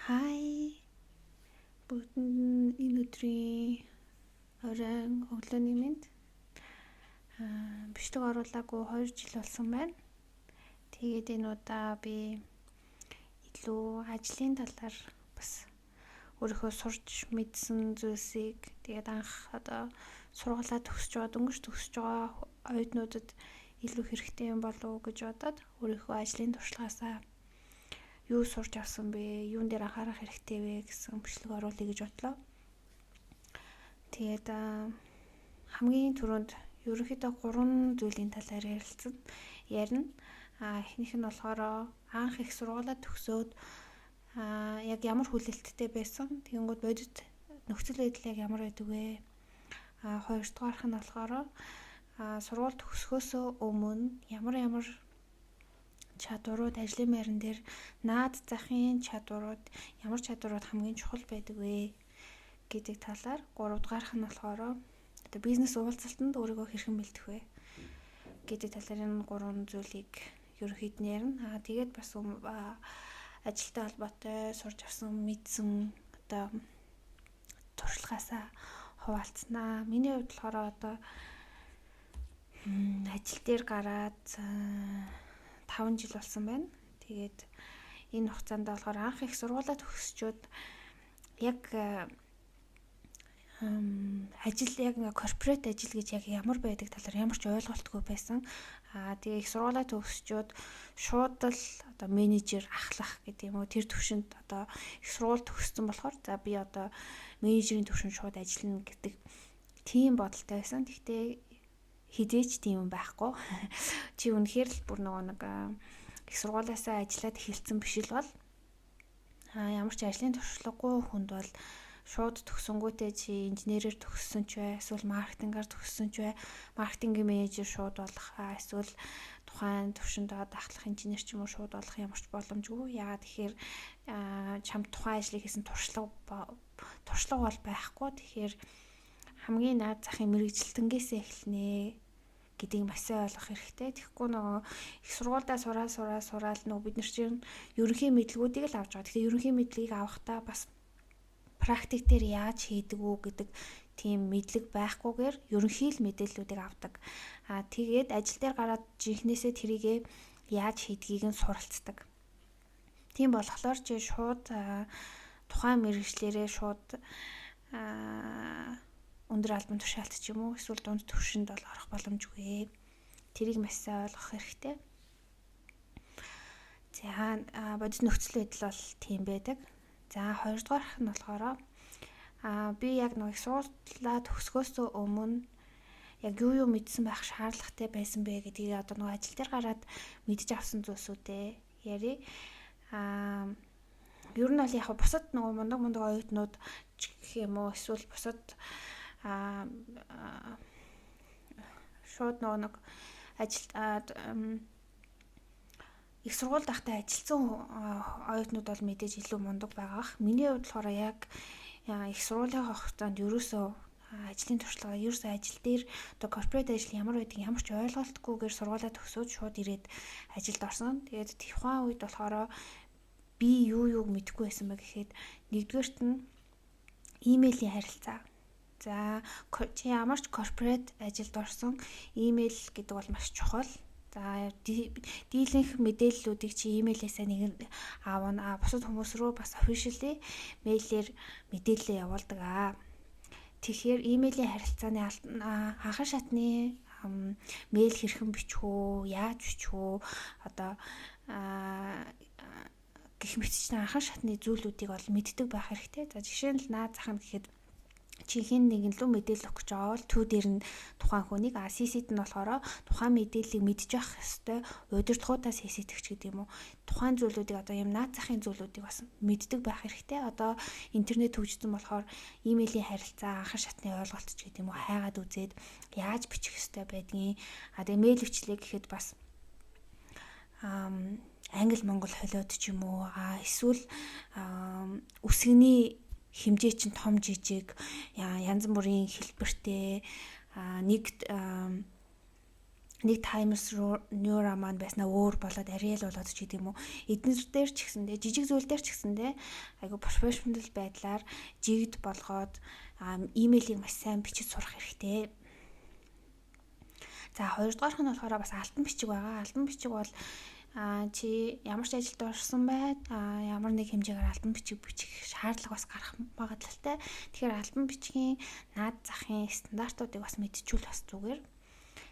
Хай бүгд энэ өдрийн оройн өглөөний мэнд бичлэг оруулаагүй 2 жил болсон байна. Тэгээд энэ удаа би илүү ажлын талаар бас өөрийнхөө сурч мэдсэн зүйлсийг тэгээд анх одоо сургуулаа төгсөж байгаа дөнгөж төгсөж байгаа оюутнуудад илүү хэрэгтэй юм болов уу гэж бодоод өөрийнхөө ажлын туршлагаасаа юу сурч авсан бэ? Юун дээр анхаарах хэрэгтэй вэ гэсэн бичлэг оруулъя гэж бодлоо. Тэгээд хамгийн түрүүнд ерөнхийдөө 3 зүйлийн талаар ярина. Эхнийх нь болохоор анх их сургуулаа төгсөөд яг ямар хүлээлттэй байсан? Тэгэнгүүт бодит нөхцөл байдал яг ямар байдаг вэ? Хоёрдугаарх нь болохоор сургууль төгсөхөөсөө өмнө ямар чадварууд ажлын байран дээр наад захын чадварууд ямар чадварууд хамгийн чухал байдаг вэ гэдэг талаар 3 дугаарх нь болохоор одоо бизнес уулзалтанд өөрийгөө хэрхэн бэлдэх вэ гэдэг талаар энэ 3 зүйлийг ерөнхийд нь ярина. Тэгээд бас ажилтай холбоотой сурч авсан мэдсэн одоо туршлагаасаа хуваалцсанаа. Миний хувьд болохоор одоо ажил дээр гараад 5 жил болсон байна. Тэгээд энэ хугацаанд болохоор анх их сургуулаа төгсчөөд яг ажил яг корпорат ажил гэж яг ямар байдаг талаар ямар ч ойлголтгүй байсан. Тэгээ их сургуулаа төгсчөөд шууд л одоо менежер ахлах гэдэг юм уу тэр төвшөнд одоо их сургууль төгссөн болохоор за би одоо менежерийн төвшөнд шууд ажиллана гэдэг тийм бодолтой байсан. Гэхдээ хизээч тийм байхгүй. Чи үнэхээр л бүр нэг их сургуулиасаа ажиллаад эхэлсэн биш л бол ямар ч ажлын туршлагагүй хүнд бол шууд төгсөнгүүтээ чи инженерээр төгссөн ч бай, эсвэл маркетингаар төгссөн ч бай, маркетингийн менежер шууд болох, эсвэл тухайн төвшөнд дахлах инженер ч юм уу шууд болох ямар ч боломжгүй. Яагаад тэгэхээр чамд тухайн ажлыг хийсэн туршлага бол байхгүй. Тэгэхээр хамгийн наад захын мэрэгжилтэнгээс эхэлнэ гэдгийг маш сайн ойлгох хэрэгтэй. Тэгэхгүй нөгөө их сургуульдаа сураад нөгөө бид нар чинь ерөнхий мэдлгүүдийг л авч байгаа. Тэгэхээр ерөнхий мэдлэгийг авахдаа бас практик дээр яаж хийдэг үү гэдэг тийм мэдлэг байхгүйгээр ерөнхий л мэдээллүүдийг авдаг. Тэгээд ажил дээр гараад жинхнээсээ тэрийгээ яаж хийдгийг нь суралцдаг. Тийм болохоор чи шууд тухайн мэргэжлэрээ шууд өндөр албан тушаалт ч юм уу эсвэл дунд төвшөнд бол орох боломжгүй. Тэрийг маш сайн ойлгох хэрэгтэй. За бодит нөхцөл байдал бол тийм байдаг. За хоёрдугаарх нь болохоор би яг нэг сургуулаа төгсгөөсөө өмнө яг юу мэдсэн байх шаардлагатай байсан бэ гэдгийг одоо нэг ажил дээр гараад мэдж авсан зүйлсүүдээ ярий. Ер нь бол яг бусад нөгөө мундаг оюутнууд гэх юм уу эсвэл бусад шууд нэг ажил их сургууль дахтай ажилтсан оюутнууд бол мэдээж илүү мундаг байгаах. Миний хувьд болохоор яг их сургуулийн хугацаанд ерөөсөө ажлын туршлага ерөөсөө ажил дээр одоо корпорат ажил ямар байдгийг ямар ч ойлголтгүйгээр сургуулаа төгсөөд шууд ирээд ажилд орсон. Тэгээд тухайн үед болохоор би юу мэдэхгүй байсан бэ гэхэд нэгдүгээрт нь имэйлийн харилцаа. За чи ямар ч корпорат ажилд орсон имэйл гэдэг бол маш чухал. За дийлэнх мэдээллүүдийг чи имэйлээсээ нэг аавна. Бусад хүмүүс рүү бас officially мэйлээр мэдээлэл явуулдаг. Тэгэхээр имэйлийн харилцааны анхан шатны мэйл хэрхэн бичих үү, яаж бичих үү, одоо гэх мэтчлийн анхан шатны зүйлүүдийг бол мэддэг байх хэрэгтэй. За жишээ нь наад зах нь гэхэд чи хин нэгэн лөө мэдээлэл өгч байгаа бол түү дээр нь тухайн хүнийг CC-д нь болохоор тухайн мэдээллийг мэдчих хэвээр удирдлагуудаас CC-тэгч гэдэг юм уу. Тухайн зүйлүүдийг одоо юм наад захын зүйлүүдийг бас мэддэг байх хэрэгтэй. Одоо интернет хөгжсөн болохоор имэйлийн харилцаа, анхан шатны ойлголт ч гэдэг юм уу хайгаад үзээд яаж бичих хэвээр байдгийг. Тэгээ мэйл бичлэг гэхэд бас англи монгол холиод ч юм уу эсвэл үсгэний хэмжээ чинь том жижиг янз бүрийн хэлбэртэй нэг нэг Times New Roman байснаа өөр болоод Arial болоод ч гэдэм үү. Эднэр дээр ч гэсэндээ жижиг зүйл дээр ч гэсэндээ айгу профешнл байдлаар жигд болгоод имэйлийг маш сайн бичиж сурах хэрэгтэй. За хоёрдугаарх нь болохоор бас алтан бичиг байгаа. Алтан бичиг бол чи ямар ч ажилд орсон байд ямар нэг хэмжээгээр алтан бичиг бичих шаардлага бас гарах магадлалтай. Тэгэхээр алтан бичгийн наад захын стандартуудыг бас мэдчихвэл бас зүгээр.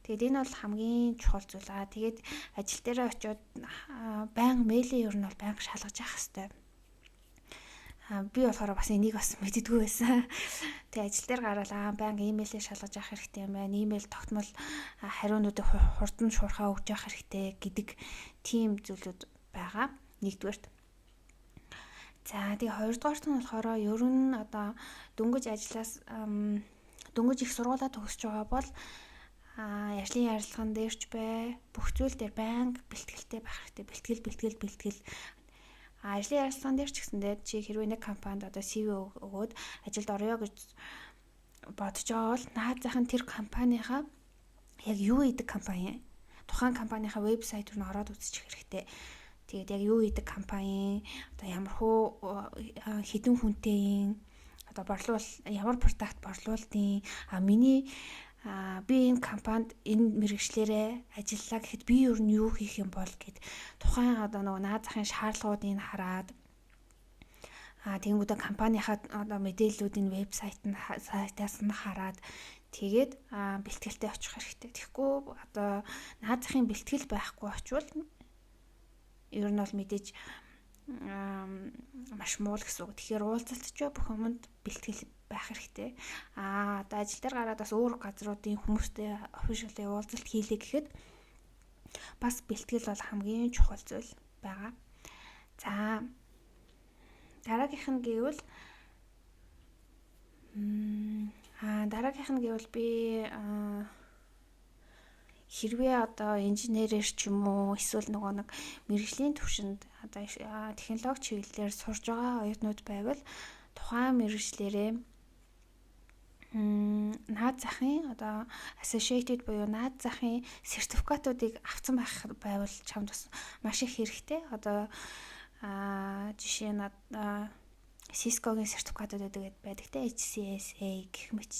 Тэгээд энэ бол хамгийн чухал зүйл. Тэгээд ажил дээрээ очиод байнга мэйлээ ер нь бол байнга шалгаж явах хэрэгтэй. Би болохоор бас энийг бас мэддэггүй байсан. Тэгээд ажил дээр гараад байнга имэйлээ шалгаж явах хэрэгтэй юм байна. Имэйл тогтмол хариунуудыг хурдан шуурхаа өгч явах хэрэгтэй гэдэг тийм зүйлүүд байгаа. Нэгдүгээрт. За тэгээд хоёрдугаарт нь болохоор ер нь одоо дөнгөж ажлаас дөнгөж их сургуулаа төгсөж байгаа бол ажлын ярилцлаган дээрч бай бүх зүйл дээр байнга бэлтгэлтэй байх хэрэгтэй. Бэлтгэл. Ажлын ярилцлаган дээр ч гэсэндээ чи хэрвээ нэг компанид одоо CV өгөөд ажилд орё гэж бодож байгаа бол наад захын тэр компанийхаа яг юу хийдэг компани тухайн компанийхаа вебсайт руу ороод үзчих хэрэгтэй. Тэгээд яг юу хийдэг компани одоо ямархуу хэдэн хүнтэй одоо ямар продакт борлуулдیں۔ Би энэ компанид энэ мэргэжлэрээ ажиллаа гэхэд би ер нь юу хийх юм бол гэд тухайн одоо нөгөө наад захын шаардлагуудыг хараад тэнгуүдэ компанийнхаа одоо мэдээллүүдийн сайтаас нь хараад тэгээд бэлтгэлтэй очих хэрэгтэй. Тэгэхгүй одоо наад захын бэлтгэл байхгүй очвол ер нь бол мэдээж маш муу л гэсэн үг. Тэгэхээр уулзалтч бүх юмд бэлтгэл байх хэрэгтэй. Одоо ажил дээр гараад бас өөр газруудын хүмүүстэй officially уулзалт хийлээ гэхэд бас бэлтгэл бол хамгийн чухал зүйл байгаа. За дараагийнх нь гэвэл би хэрвээ одоо инженерээр ч юм уу эсвэл нөгөө нэг мэргэжлийн төвшөнд одоо технологи чиглэлээр сурж байгаа оюутнууд байвал тухайн мэргэжлэрээ наад захын одоо associated буюу наад захын сертификатуудыг авсан байвал чамд бас маш их хэрэгтэй. Одоо жишээ нь Cisco-гийн сертификатууд байдаг те HCSA гэх мэт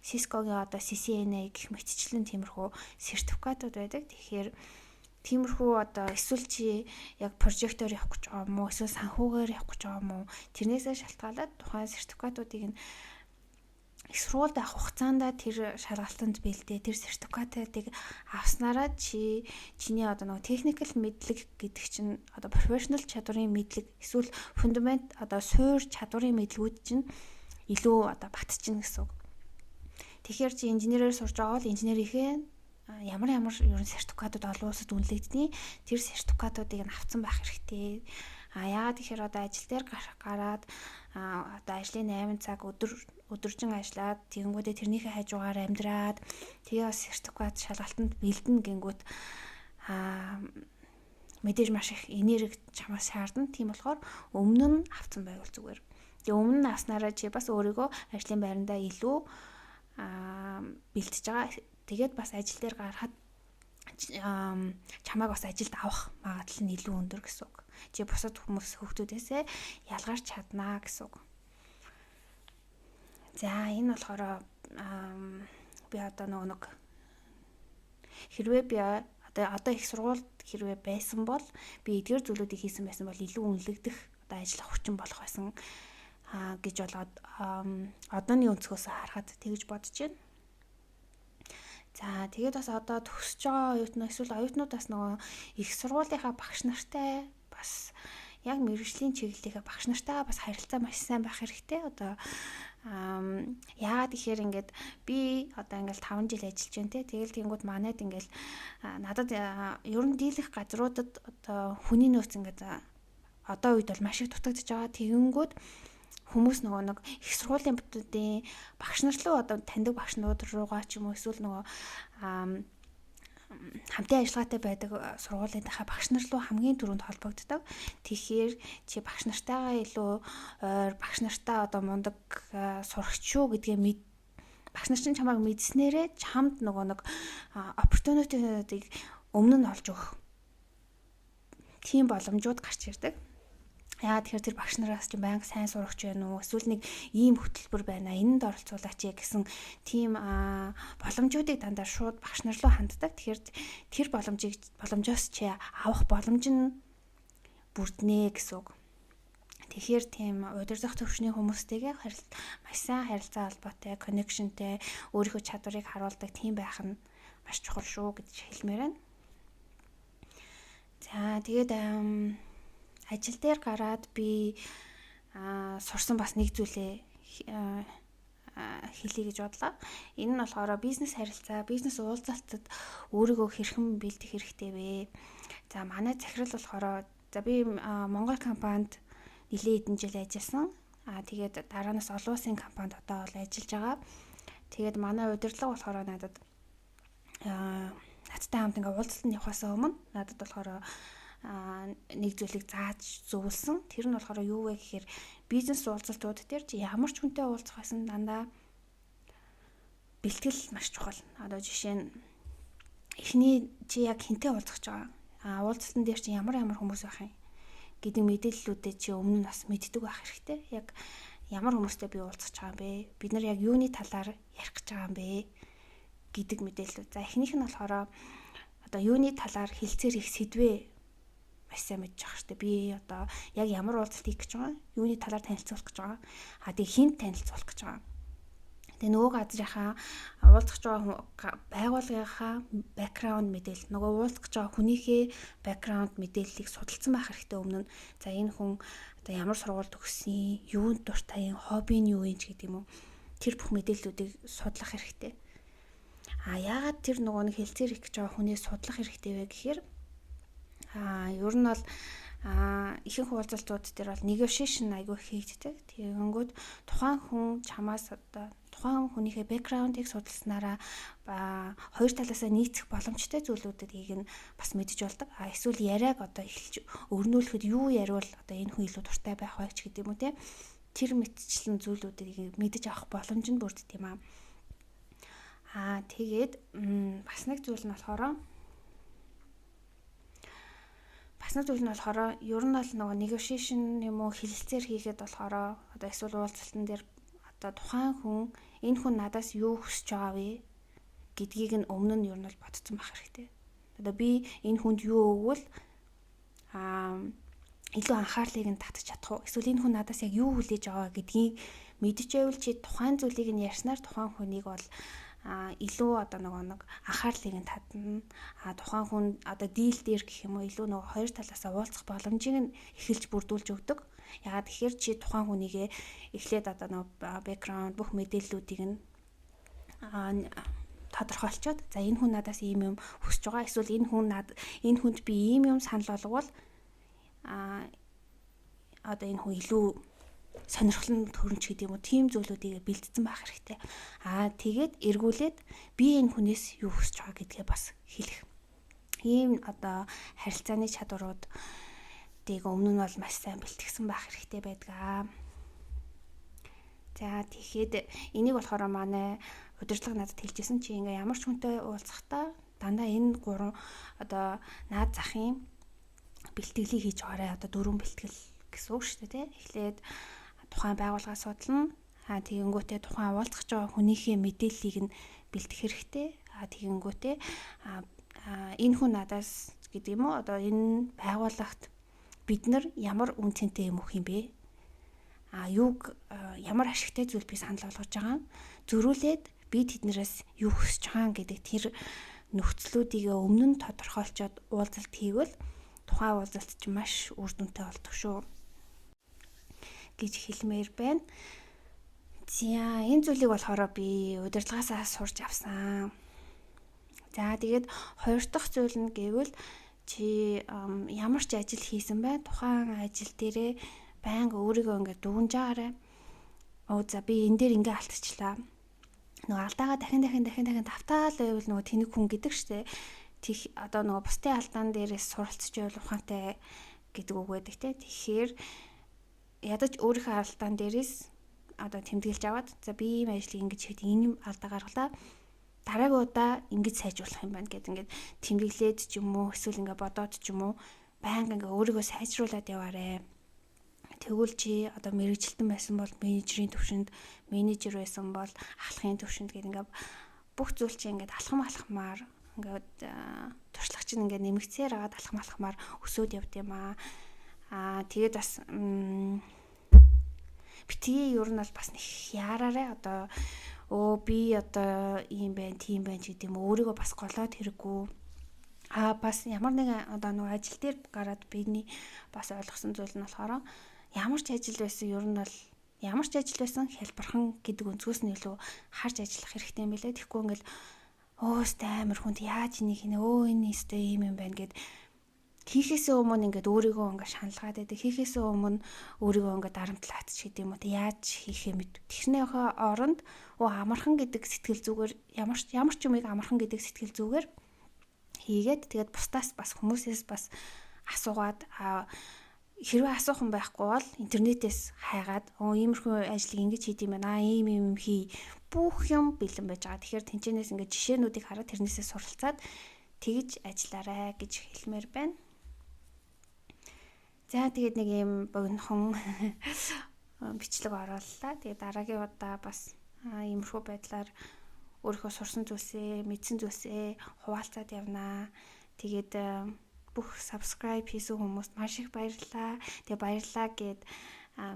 Cisco-гийн одоо CCNA гэх мэтчлэн тиймэрхүү сертификатууд байдаг. Тэгэхээр тиймэрхүү одоо эсвэл чи яг прожектор явах гэж байгаа юм уу эсвэл санхүүгээр явах гэж байгаа юм уу тэрнээсээ шалтгаалаад тухайн сертификатуудыг их сургуульд авах хугацаанд тэр шалгалтанд бэлдээ тэр сертификатыг авснараа чиний одоо нөгөө техникэл мэдлэг гэдэг чинь одоо профешнл чадварын мэдлэг эсвэл фундамент одоо суур чадварын мэдлгүүд чинь илүү одоо батчихна гэсэн үг. Тэгэхээр чи инженерээр сурж байгаа бол инженерийнхээ ямар ерөн сертификатууд олон улсад үнэлэгддэг. Тэр сертификатуудыг нь авсан байх хэрэгтэй. Яагаад тэгэхээр одоо ажил дээр гараад одоо ажлын 8 цаг өдөржин ажиллаад тэгэнгүүтээ тэрнийхээ хажуугаар амьдраад тэгээ бас сертификат шалгалтанд бэлдэн гингүүт мэдээж маш их энерги чамаас шаардна. Тийм болохоор өмнө нь авсан байвал зүгээр. Тэгээ өмнө нь авснараа чи бас өөрийгөө ажлын байрандаа илүү бэлтэж байгаа. Тэгээд бас ажил дээр гарахад чамайг бас ажилд авах магадлал нь илүү өндөр гэсэн үг. Чи бусад хүүхдүүдээсээ ялгарч чаднаа гэсэн үг. За энэ болохоор би одоо нэг хэрвээ би одоо их сургуульд хэрвээ байсан бол би эдгээр зүйлүүдийг хийсэн байсан бол илүү үнэлэгдэх одоо ажил хүчин болох байсан гэж болоод одооний өнцгөөс харахад тэгж бодож байна. За тэгээд бас одоо төгсөж байгаа оюутнууд эсвэл оюутнуудаас нөгөө их сургуулийнхаа багш нартай бас яг мэргэжлийн чиглэлийнхээ багш нартайгаа бас харилцаа маш сайн байх хэрэгтэй. Одоо яагаад гэхээр ингээд би одоо ингээл 5 жил ажиллаж байна те. Тэгэл тэнгууд манайд ингээл надад ер нь дийлэх газруудад одоо хүний нөөц ингээд одоо үед бол маш их дутагдж байгаа. Тэгэнгүүт хүмүүс нөгөө нэг их сургуулийн бүтэдийн багш нар руу одоо таньдаг багш нууд руугаа ч юм уу эсвэл нөгөө хамтын ажиллагаатай байдаг сургуулийнхаа багш нар руу хамгийн түрүүнд холбогддог. Тэгэхээр чи багш нартайгаа илүү ойр багш нартаа одоо мундаг сурагч шүү гэдгээ багш нар чинь чамайг мэдснээрээ чамд нөгөө нэг opportunity-ийг өмнө нь олж өгөх тийм боломжууд гарч ирдэг. Яагаад тэгэхээр тэр багш нараас чинь байнга сайн сурагч байна уу? Эсвэл нэг ийм хөтөлбөр байна. Энэнд оролцуулаач гэсэн тийм боломжуудыг дандаа шууд багш нар руу ханддаг. Тэгэхээр тэр боломжоос чи авах боломж нь бүрднэ гэсэн үг. Тэгэхээр тийм удирдах төвшний хүмүүстэйгээ маш сайн харилцаа холбоотой, коннекшнтэй, өөрийнхөө чадварыг харуулдаг тийм байх нь маш чухал шүү гэж хэлмээр байна. За тэгээд ажил дээр гараад би сурсан бас нэг зүйлээ хэлье гэж бодлоо. Энэ нь болохоор бизнес харилцаа, бизнес уулзалтад өөрийгөө хэрхэн бэлдэх хэрэгтэй вэ? За манай захирал болохоор би Монгол компанид нэлээд хэдэн жил ажилласан. Тэгээд дараанаас олон улсын компанид одоо бол ажиллаж байгаа. Тэгээд манай удирдлага болохоор надтай хамт ингээ уулзалтанд явахаас өмнө надад болохоор нэг зүйлийг зааж зөвлөсөн. Тэр нь болохоор юу вэ гэхээр бизнес уулзалтууд дээр чи ямар ч хүнтэй уулзах байсан дандаа бэлтгэл маш чухал. Одоо жишээ нь эхний чи яг хинтээ уулзах гэж байгаа. Уулзалтан дээр чи ямар хүмүүс байх юм гэдэг мэдээллүүдээ чи өмнө нь бас мэддэг байх хэрэгтэй. Яг ямар хүмүүстэй би уулзах гэж байгаа юм бэ? Бид нар яг юуны талаар ярих гэж байгаа юм бэ гэдэг мэдээлэл. За эхнийх нь болохоор одоо юуны талаар хэлцээр их сэдвээ маш сайн мэдчих хэрэгтэй. Би одоо яг ямар уулзалт хийх гэж байгаа, юуны талаар танилцуулах гэж байгаа. Тэгээ хинт танилцуулах гэж байгаа. Тэгээ нөгөө газрынхаа уулзах гэж байгаа байгууллагынхаа бэкграунд мэдээлэл, нөгөө уулзах гэж байгаа хүнийхээ бэкграунд мэдээллийг судалсан байх хэрэгтэй өмнө нь. За энэ хүн одоо ямар сургууль төгссөн, юунд дуртай, хобби нь юу юм ч гэдэг юм уу. Тэр бүх мэдээллүүдийг судлах хэрэгтэй. Яагаад тэр нөгөө нэг хэлцээр их гэж байгаа хүнээ судлах хэрэгтэй вэ гэхээр ер нь бол ихэнх уулзалтууд дээр бол negotiation айгүй хийгддэг. Тэгэнгүүт тухайн хүн чамаас одоо тухайн хүнийхээ бэкграундыг судалснараа хоёр талаасаа нийцэх боломжтой зүйлүүдийг нь бас мэдж болдог. Эсвэл яриаг одоо эхэлж өрнүүлэхэд юу яриул одоо энэ хүн илүү дуртай байх вэ ч гэдэг юм уу те. Тэр мэтчлэн зүйлүүдийг мэдж авах боломж нь бүрддэг юм аа. Тэгээд бас нэг зүйл нь болохоор ер нь бол нөгөө negotiation юм уу хэлэлцээр хийгээд болохоор одоо эсвэл уулзалтан дээр одоо тухайн хүн энэ хүн надаас юу хүсэж байгаа вэ гэдгийг нь өмнө нь ер нь бол бодсон байх хэрэгтэй. Одоо би энэ хүнд юу өгвөл илүү анхаарлыг нь татчих чадах уу? Эсвэл энэ хүн надаас яг юу хүлээж байгаа гэдгийг мэдчихэвэл чи тухайн зүйлийг нь ярьснаар тухайн хүнийг бол илүү одоо нэг анхаарлыг нь татна. Тухайн хүн одоо дийл дээр гэх юм уу илүү нөгөө хоёр талаасаа уулзах боломжийг нь эхэлж бүрдүүлж өгдөг. Ягаад тэгэхээр чи тухайн хүнийгээ эхлээд одоо нөгөө бэкграунд бүх мэдээллүүдийг нь тодорхойлцоод за энэ хүн надаас ийм юм хүсэж байгаа. Эсвэл энэ хүнд би ийм юм санал болговол одоо энэ хүн илүү сонирхол нь төрөнч гэдэг юм уу тийм зүйлүүдийг бэлдсэн байх хэрэгтэй. Тэгээд эргүүлээд би энэ хүнээс юу хүсэж байгаа гэдгээ бас хэлэх. Ийм одоо харилцааны чадварууд тийг өмнө нь бол маш сайн бэлтгэсэн байх хэрэгтэй байдаг. За тэгэхэд энийг болохоор манай удирдлага надад хэлжсэн чи ингээ ямар ч хүнтэй уулзахдаа дандаа энэ гурван одоо наад захын бэлтгэлийг хийж байгаарай. Одоо дөрвөн бэлтгэл гэсэн үг шүү дээ. Эхлээд тухайн байгууллага судална. Тэгэнгүүтээ тухайн уулзах гэж байгаа хүнийхээ мэдээллийг нь бэлдэх хэрэгтэй. Тэгэнгүүтээ энэ хүн надаас гэдэг юм уу одоо энэ байгууллагт бид нар ямар үн цэнтэй юм өгөх юм бэ? Ямар ашигтай зүйл би санал болгож байгаа. Зөрүүлээд би тэднээс юу хүсэж байгаа гэдэг тэр нөхцлүүдийг өмнө нь тодорхойлцоод уулзалт хийвэл тухайн уулзалт чинь маш үр дүнтэй болдог шүү гэж хэлмээр байна. За энэ зүйлийг болохоор би удирдлагаасаа сурч авсан. За тэгээд хоёр дахь зүйл нь гэвэл чи ямар ч ажил хийсэн бай тухайн ажил дээрээ байнга өөрийгөө ингээд дүгнж агаарай. За би энэ дээр ингээ алдчихлаа. Нөгөө алдаага дахин тавтаал байвал нөгөө тэнэг хүн гэдэг штэ. Тэг одоо нөгөө бусдын алдаан дээрээс суралцж байвал ухаантай гэдэг үг байдаг те. Тэгэхээр ядаж өөрийнхөө алдаан дээрээс одоо тэмдэглэж аваад за би ийм ажлыг ингэж хийдэг энэ алдаа гаргалаа. Дараагийн удаа ингэж сайжруулах юм байна гэд ингээд тэмдэглээд ч юм уу эсвэл ингээд бодоод ч юм уу байнга ингээд өөрийгөө сайжруулад яваарэ. Тэгвэл чи одоо мэрэгжилтэн байсан бол менежерийн төвшөнд, менежер байсан бол ахлахын төвшөнд гэдэг ингээд бүх зүйл чинь ингээд алхамаар ингээд туршлага чинь ингээд нэмэгцээр агаад алхамаар өсөөд явд юм аа. Тэгээд бас битгий ер нь бол бас нэг яараарэ одоо би одоо ийм байна, тийм байна гэдэг юм өөрийгөө бас голоод хэрэггүй. Бас ямар нэгэн одоо нэг ажил дээр гараад биний бас ойлгосон зүйл нь болохоор ямар ч ажил байсан ер нь бол ямар ч ажил байсан хялбархан гэдэг өнцгөөс нь илүү харж ажиллах хэрэгтэй юм билээ. Тэгэхгүй ингээл өөстэй амар хүнд яаж энийг хийнэ энэ өстэй ийм юм байна гэд хийхээсээ өмнө ингээд өөрийгөө ингээд шаналгаад байдаг. Хийхээсээ өмнө өөрийгөө ингээд дарамтлаач гэдэг юм уу. Яаж хийхээ мэд. Тэгснийхээ оронд амархан гэдэг сэтгэл зүгээр ямар ч юмыг амархан гэдэг сэтгэл зүгээр хийгээд тэгээд бусдаас бас хүмүүсээс бас асуугаад хэрвээ асуухан байхгүй бол интернетээс хайгаад иймэрхүү ажлыг ингэж хийдэм байна. Ийм хий. Бүх юм бэлэн байж байгаа. Тэгэхээр тэнцэнээс ингээд жишээнүүдийг хараад тэрнээсээ суралцаад тэгж ажиллаарай гэж хэлмээр байна. За тэгээд нэг юм богинохон бичлэг орууллаа. Тэгээд дараагийн удаа бас иймэрхүү байдлаар өөрийнхөө сурсан зүйлсээ, мэдсэн зүйлсээ хуваалцаад явнаа. Тэгээд бүх subscribe хийсэн хүмүүст маш их баярлалаа. Тэгээ баярлалаа гэд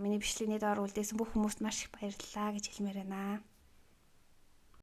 миний бичлэгний доор үлдээсэн бүх хүмүүст маш их баярлалаа гэж хэлмээр байна.